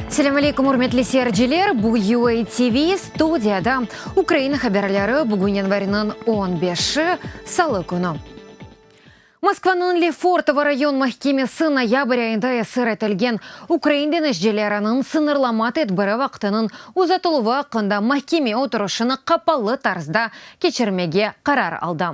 Assalamu alaikum, hurmatli seyirciler. Bu UA TV studiyada Ukrayna haberleri bugün yanvarının 15-i Salı günü. Moskvanın Lefortovo rayon mahkemesi noyabr ayında esir etilgen Ukrayna denizcilerinin sınırlama tedbiri vaktinin uzatılığı hakkında mahkeme oturuşunu kapalı tarzda geçirmege karar aldı.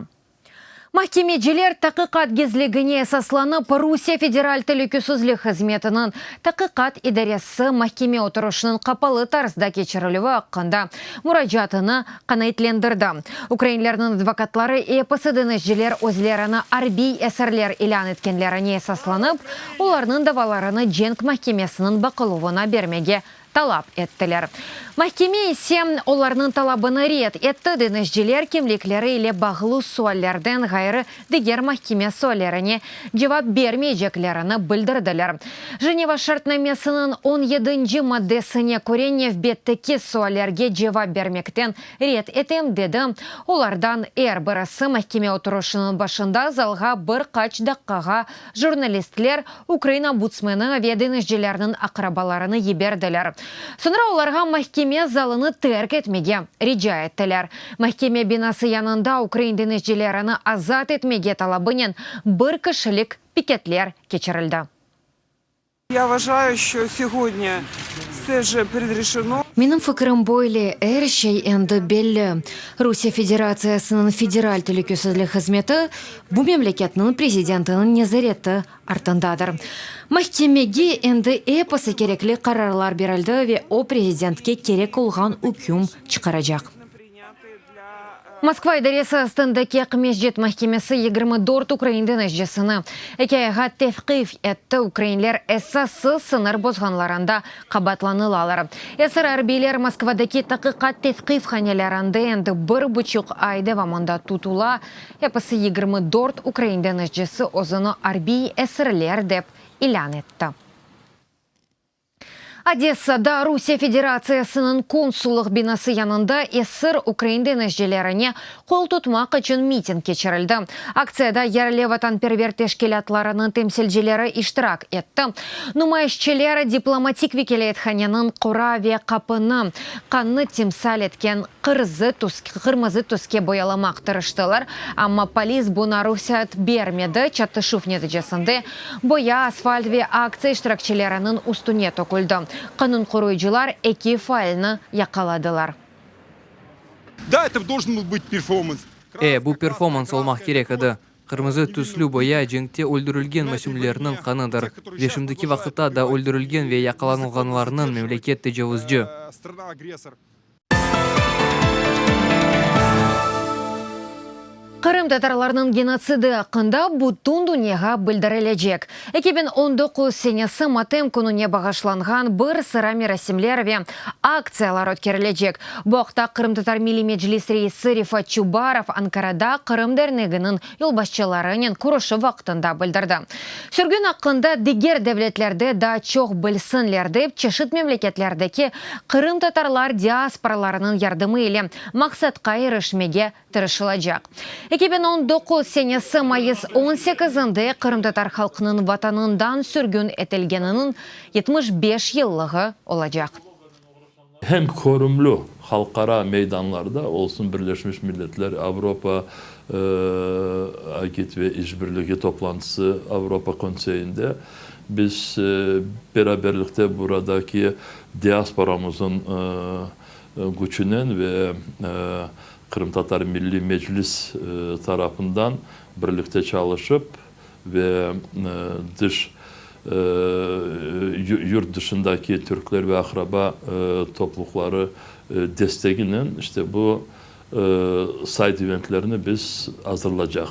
Mahkemeciler taqiqat gizligine esaslanıp Rusya Federal Təhlükəsizlik Hizmetinin taqiqat idaresi mahkeme oturuşunun kapalı tarzda geçirilüğü hakkında müracaatını kanıtlandırdı. Ukraynaların advokatları epası denizciler özlerini harbiy esirler ilan etkenlerine esaslanıp, onların davalarını Cenk Mahkemesinin bakılığına vermege talap ettiler. Mahkeme ise onların talabını red etti. Denizciler kimlikleri ile bağlı suallerden gayrı diğer mahkeme suallerine cevap vermeyeceklerini bildirdiler. Женева şartnamesinin 17. maddesine göre növbetteki suallerge cevap vermekten red etem dedi. Onlardan birisi mahkeme oturuşunun başında zalga birkaç dakikaga jurnalistler Ukrayna ombudsmanı ve denizcilerinin akrabalarını yiberdiler. Sonra onlarga mahkeme zalını terk etmege rica ettiler. Mahkeme binası yanında Ukrayna denizcilerini azat etmege talabının bir kişilik piketler geçirildi. Я вважаю, що сьогодні все вже предрешено. Benim fikrim böyle, her şey endi belli. Rusya Federasyasının Federal Təhlükəsizlik Hizmeti bu memleketinin prezidentinin nezareti ardındadır. Mahkemege endi epası gerekli kararlar verildi ve o prezidentke gerek olgan hüküm çıkaracak. Moskva idaresi astındaki Mesjid Mahkemesi 24 Ukrayna denizcisini hikayaga tevqif etti. Ukraynalar esassız sınır bozganlarında qabatlanılalar. Esir harbiyler Moskvadaki taqiqat tevqif hanelerinde endi 1,5 ay davamında tutula. Epası 24 Ukrayna denizcisi özünü harbiy esirler dep ilan etti. Одессада Rusya Federasyasının konsulluk binası yanında esir Ukrayna denizcilerine kol tutmak için miting geçirildi. Aksiyada yerli vatanperver teşkilatlarının temsilcileri iştirak etti. Numayişçiler diplomatik vekilethanenin qura ve kapını kanını timsal etken kırmızı tuske boyalamak tırıştılar. Ama polis buna ruhsat vermedi. Çatışıf neticesinde boya, asfalt ve aksiya iştirakçılarının üstüne tokuldu. Kanun koruyucular iki failini yakaladılar. Да, это должен был быть перформанс. Bu performans olmak gerek edi. Kırmızı tüslü boya cenkte öldürülgen mesullerinin kanıdır. Ve şimdiki vakitta da öldürülgen ve yakalanılganlarının memleket tecavüzcü. Страна-агрессор. Kırım Tatarlarının genocidi hakkında bütün dünyaya bildirilecek. 2019 senesi Matem gününe bağışlangan bir sıra merasimler ve aksiyalar ötkerilecek. Bu haqda Kırım Tatar Milli Meclis reisi Rifat Chubarov Ankara'da Kırım Derneğinin yolbaşçılarının kuruşu vaktında bildirdi. Sürgün hakkında diğer devletlerde daha çok bilsinler deyip çeşit memleketlerdeki Kırım Tatarlar diasporalarının yardımı ile maksatqa erişmege tırışılacak. 2019 senesi Mayıs 18'inde Kırım Tatar halkının vatanından sürgün etilgeninin 75 yıllığı olacak. Hem korumlu halkara meydanlarda olsun Birleşmiş Milletler, Avrupa Agit ve İşbirliği toplantısı Avrupa Konseyi'nde biz beraberlikte buradaki diasporamızın gücünen ve Kırım Tatar Milli Meclis tarafından birlikte çalışıp ve yurt dışındaki Türkler ve akraba toplulukları destekinin işte bu side eventlerini biz hazırlayacak.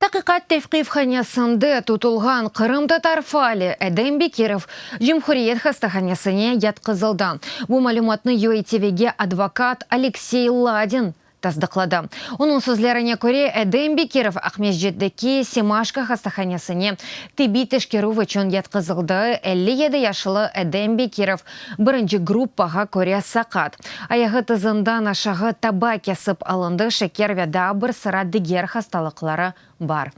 Taqiqat tevqifxanasında tutulgan Kırım Tatar faali Edem Bekirov Cumhuriyet hastaxanasına yatkızıldı. Bu malumatni UA TV'ge advokat Alexey Ladin tasdiqladi. Onun sözlerine göre Edem Bekirov Akmesjitdeki Semashka hastaxanasına tibbiy teşkiruv için yatkızıldı. 57 yaşlı Edem Bekirov birinci gruppaga göre sakat. Ayağı tızından aşağı taba kesip alındı. Şeker ve da bir sıra diğer hastalıkları var.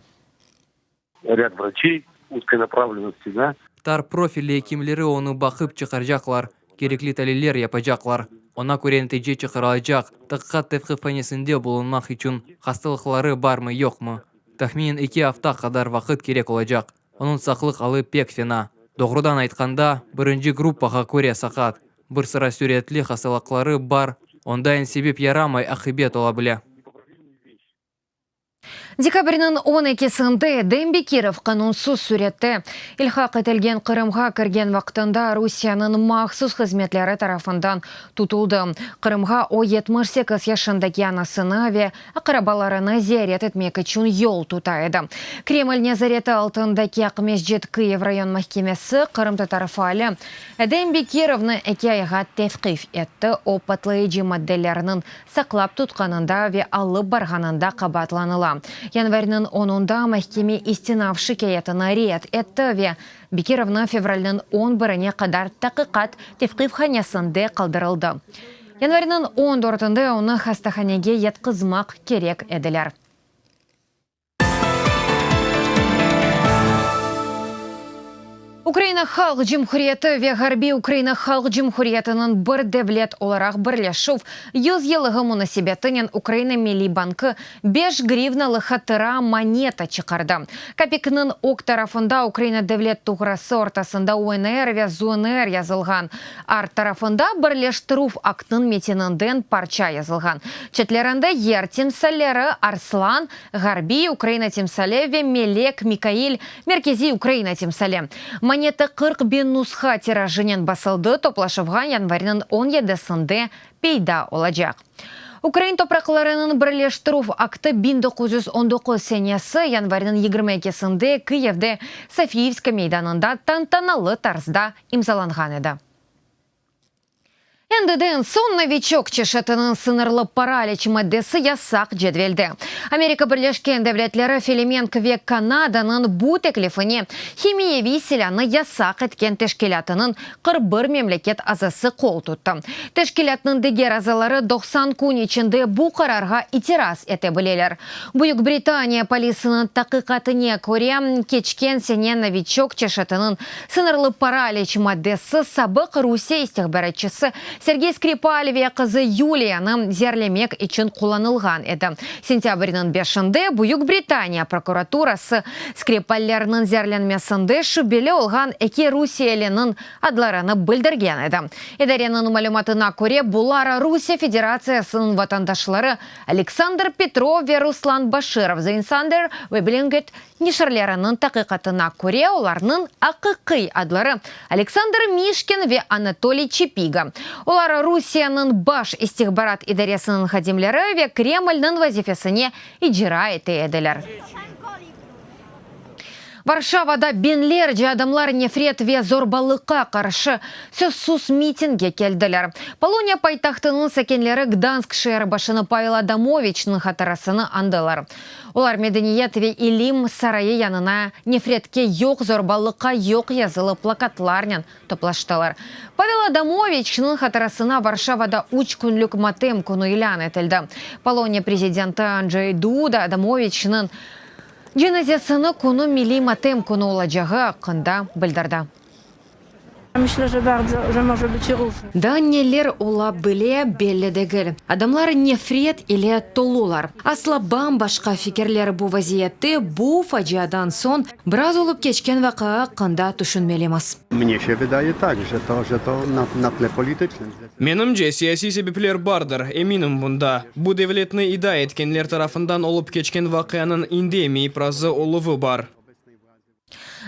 Ряд врачей узкой направленности, да. Тар профилі кимлері оны бақып чықаржақлар, керекли тәлелер япажақлар. Она көренетеже чықыралжақ, тыққат тәфқи фанесінде болынмақ үшін хастылықлары бар ма, yok mu? Тахмин 2 hafta қадар вақыт керек олажақ. Оның сақлық алы пек фена. Доғрудан айтқанда, бірінші группаға көре сақат. Бір sıra сүретли хастылықлары бар, ондайын себеп ярамай ақыбет ола біле. Декабрьнің 12-сінде Дембекиров канунсыз сүретті. Илхақ етілген Қырымға кірген вақтында Русияның мақсус қызметлері тарафындан тұтылды. Қырымға о 78 яшындagi анасына ве ақырабаларына зиярет етмек үшін yol тұтайды. Кремль незареті алтындаки Ақмесжет Киев район махкемесі Қырым тарафалі Дембекировны 2 айға тәфқиф етті. Опытлы моделлерінің сақлап тұтқанында ве алып барғанында қабатланыла. Январьның 10-ында мәхкеме истинав шикаятына рет етті ве Бекировны февральның 11-не қадар тақиқат тефқифханесінде қалдырылды. Январьның 14-ында оны хастаханеге еткізмақ керек еділер. Украина халық жемхуриеті ве ғарби Украина халық жемхуриетінің бір девлет оларақ бірлешув 100 елығы мұнасибетінен Украина Милли банкы 5 гривналы хатыра монета чықарды. Капикінің ок тарафында Украина девлет туғрасы ортасында УНР ве ЗУНР язылған. Ар тарафында бірлештірув актын метенінден парча язылған. Четлерінде ер темсалері Арслан, ғарби Украина темсале ве Мелек Микаил, меркези Украина темсале. Монета 40 бен нусха тиражынен басылды, топлашывған январьның 17-сінде пейда олажақ. Украин топрақларының бірлештірув акты 1919 сенесі январьның 22-сінде Киевде Софиевска мейданында тантаналы тарзда имзаланған еді. Эндеден сон новичок чешетінің сынырлы паралич маддесі ясақ жедвелді. Америка Бірлешкен Девлетлері Филименк ве Канаданың бұ теклифіне химиеви селяны ясақ еткен тешкелятының 41 мемлекет азасы қол тұтты. Тешкелятның дегер азалары 90 күн ішінде бұ қарарға итерас ете білелер. Бұйық Британия полисының тақиқатыне көре кечкен сенен новичок чешетінің сынырлы паралич маддесі сабық Русия истихбаратчысы Сергей Скрипалеве қызы Юлияны зерлемек için kullanılған еді. Сентябрьның 5-інде Бұйық Британия прокуратурасы Скрипаллерінің зерленмесінде шүбелі олған әке Русиялінің адлараны білдірген еді. Едаренің мәліматына көре бұлара Русия Федерациясының ватандашлары Александр Петров ве Руслан Баширов зайынсандыр вебілінгет нишірлерінің тақиқатына көре оларының ақықы адлары Александр Мишкин ве Анатолий Чепига. Олар Русияның баш истихбарат идаресінің хадимлері ве Кремльның вазифесіне иджира еті еділер. Варшавада бенлер же адамлар нефрет ве зорбалыққа қаршы сөзсіз митинге келділер. Полония пайтақтының сәкенлері Гданск шәрі башыны Павел Адамовичның хатарасыны андылар. Олар медениет ве илим сарайы янына нефретке yok, зорбалыққа yok язылы плакатларнен топлаштылар. Павел Адамовичның хатарасына Варшавада 3 күнлік матем күні илян етілді. Полония президенті Анджей Дуда Адамовичның Дженазиясыны күні милли матем күні олажағы ақында білдірді. Myślę, że może być różnie. Да, нелер ола біле белі дегіл. Адамлар нефрет или толулар. Аслабан башқа фикерлері бұ вазиетті бұ фаджиядан сон біраз олып кечкен вақыға қында түшінмелеміз. Mnie się wydaje tak, że to na tle politycznym. Менімже саяси себеплер бардыр, еминім бұнда. Бұ девлетні ида еткенлер тарафындан олып кечкен вақияның индемей празы олывы бар.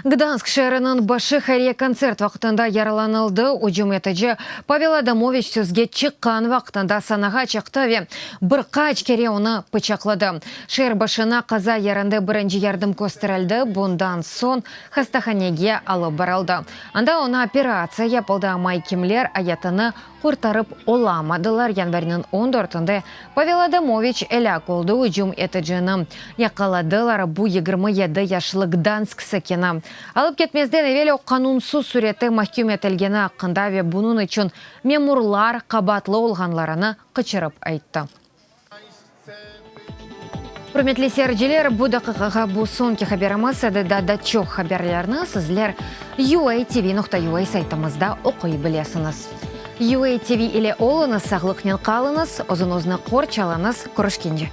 Гданск шәрінің башы харе концерт вақытында яраланылды. Уджум етіже Павел Адамович сөзге чыққан вақытында санаға чықты бір қач кере оны пычақлады. Шер башына қаза ярынды бірінші ярдым көстірілді. Бұндан сон хастаханеге алып баралды. Анда оны операция япылды майкемлер аятыны құртарып оламадылар. Январьның 14-інде Павел Адамович әләк олды. Уджум етіжені яқаладылар. Бұ 27 яшылы Гданск сәкені. Алып кетмезден evvel қанунсыз сүреті махкум етілгені ақында ве бұның үшін мемурлар қабатлы олғанларыны қычырып айтты. Құрметлі серджелер, бұ дақиқаға бұ сонки хаберамыз, да датчоқ хаберлеріні сізлер UATV.ua сайтымызда оқый білесіңіз. UATV ile olınız, sağlıqнен қалыңыз, ұзын-ұзыны қорчалыңыз, көрішкенде.